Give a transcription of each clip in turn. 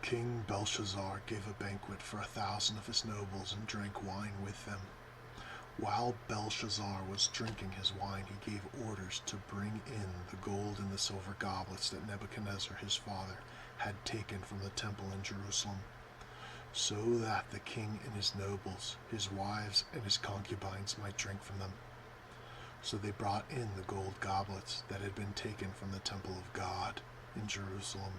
King Belshazzar gave a banquet for 1,000 of his nobles and drank wine with them. While Belshazzar was drinking his wine, he gave orders to bring in the gold and the silver goblets that Nebuchadnezzar his father had taken from the temple in Jerusalem, so that the king and his nobles, his wives, and his concubines might drink from them. So they brought in the gold goblets that had been taken from the temple of God in Jerusalem.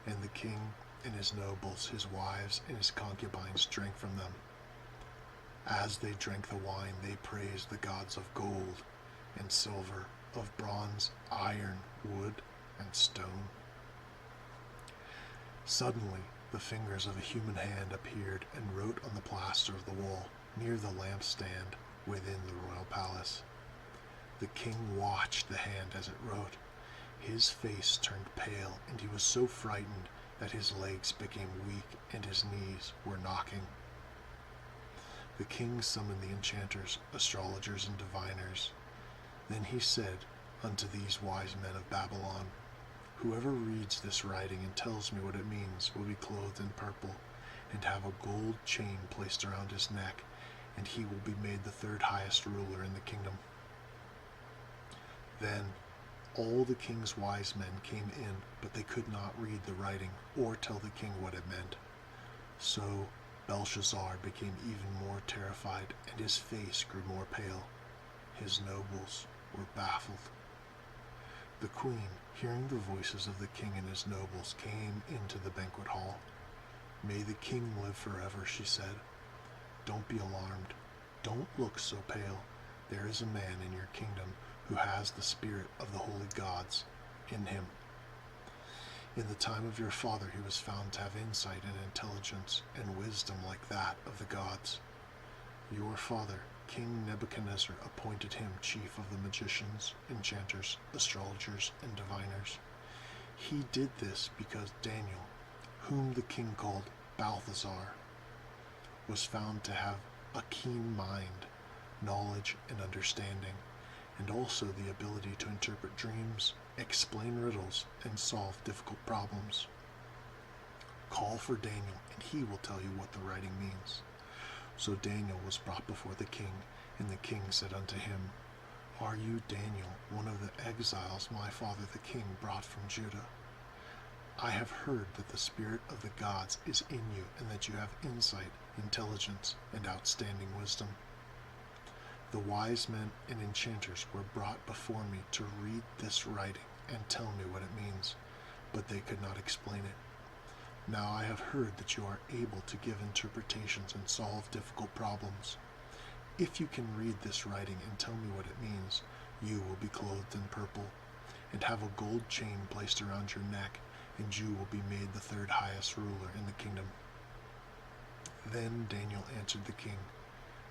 And the king and his nobles, his wives, and his concubines drank from them. As they drank the wine, they praised the gods of gold and silver, of bronze, iron, wood, and stone. Suddenly, the fingers of a human hand appeared and wrote on the plaster of the wall near the lampstand within the royal palace. The king watched the hand as it wrote. His face turned pale, and he was so frightened that his legs became weak and his knees were knocking. The king summoned the enchanters, astrologers, and diviners. Then he said unto these wise men of Babylon, Whoever reads this writing and tells me what it means will be clothed in purple, and have a gold chain placed around his neck, and he will be made the third highest ruler in the kingdom. Then all the king's wise men came in, but they could not read the writing or tell the king what it meant. So Belshazzar became even more terrified, and his face grew more pale. His nobles were baffled. The queen, hearing the voices of the king and his nobles, came into the banquet hall. May the king live forever, she said. Don't be alarmed. Don't look so pale. There is a man in your kingdom who has the spirit of the holy gods in him. In the time of your father he was found to have insight and intelligence and wisdom like that of the gods. Your father, King Nebuchadnezzar, appointed him chief of the magicians, enchanters, astrologers, and diviners. He did this because Daniel, whom the king called Balthazar, was found to have a keen mind, knowledge, and understanding, and also the ability to interpret dreams, explain riddles, and solve difficult problems. Call for Daniel, and he will tell you what the writing means. So Daniel was brought before the king, and the king said unto him, Are you Daniel, one of the exiles my father the king brought from Judah? I have heard that the spirit of the gods is in you, and that you have insight, intelligence, and outstanding wisdom. The wise men and enchanters were brought before me to read this writing and tell me what it means, but they could not explain it. Now I have heard that you are able to give interpretations and solve difficult problems. If you can read this writing and tell me what it means, you will be clothed in purple, and have a gold chain placed around your neck, and you will be made the third highest ruler in the kingdom. Then Daniel answered the king,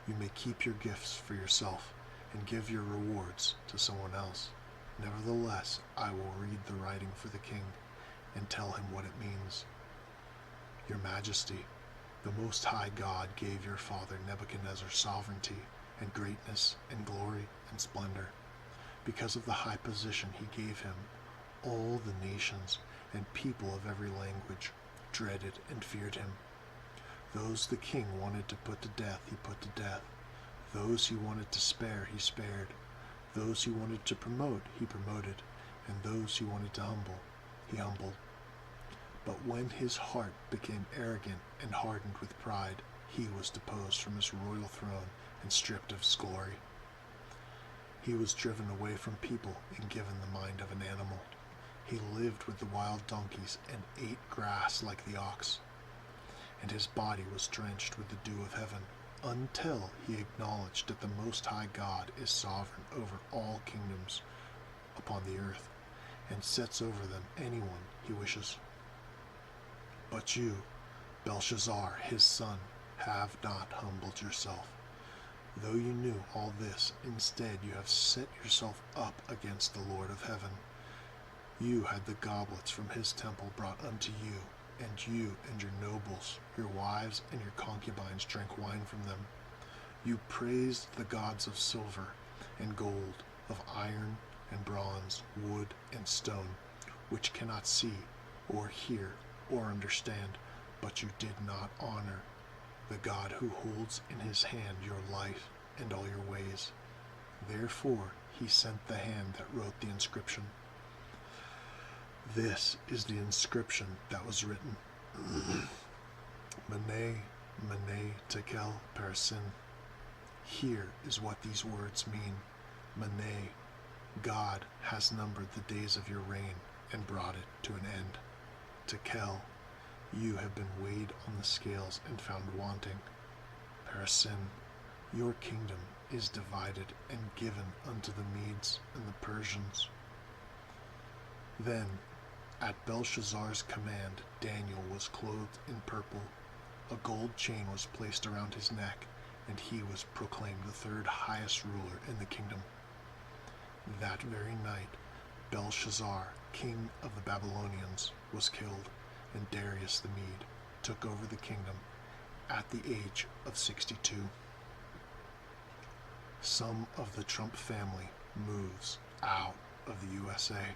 You may keep your gifts for yourself, and give your rewards to someone else. Nevertheless, I will read the writing for the king, and tell him what it means. Your Majesty, the Most High God gave your father Nebuchadnezzar sovereignty, and greatness, and glory, and splendor. Because of the high position he gave him, all the nations and people of every language dreaded and feared him. Those the king wanted to put to death, he put to death. Those he wanted to spare, he spared. Those he wanted to promote, he promoted. And those he wanted to humble, he humbled. But when his heart became arrogant and hardened with pride, he was deposed from his royal throne and stripped of his glory. He was driven away from people and given the mind of an animal. He lived with the wild donkeys and ate grass like the ox. And his body was drenched with the dew of heaven, until he acknowledged that the Most High God is sovereign over all kingdoms upon the earth, and sets over them anyone he wishes. But you, Belshazzar, his son, have not humbled yourself. Though you knew all this, instead you have set yourself up against the Lord of heaven. You had the goblets from his temple brought unto you, and you and your nobles, your wives, and your concubines drank wine from them. You praised the gods of silver and gold, of iron and bronze, wood and stone, which cannot see or hear or understand, but you did not honor the God who holds in his hand your life and all your ways. Therefore he sent the hand that wrote the inscription. This is the inscription that was written. Mene, Mene, Tekel, Parsin. Here is what these words mean. Mene, God has numbered the days of your reign and brought it to an end. Tekel, you have been weighed on the scales and found wanting. Parsin, your kingdom is divided and given unto the Medes and the Persians. Then, at Belshazzar's command, Daniel was clothed in purple. A gold chain was placed around his neck, and he was proclaimed the third highest ruler in the kingdom. That very night, Belshazzar, king of the Babylonians, was killed, and Darius the Mede took over the kingdom at the age of 62. Some of the Trump family moves out of the USA.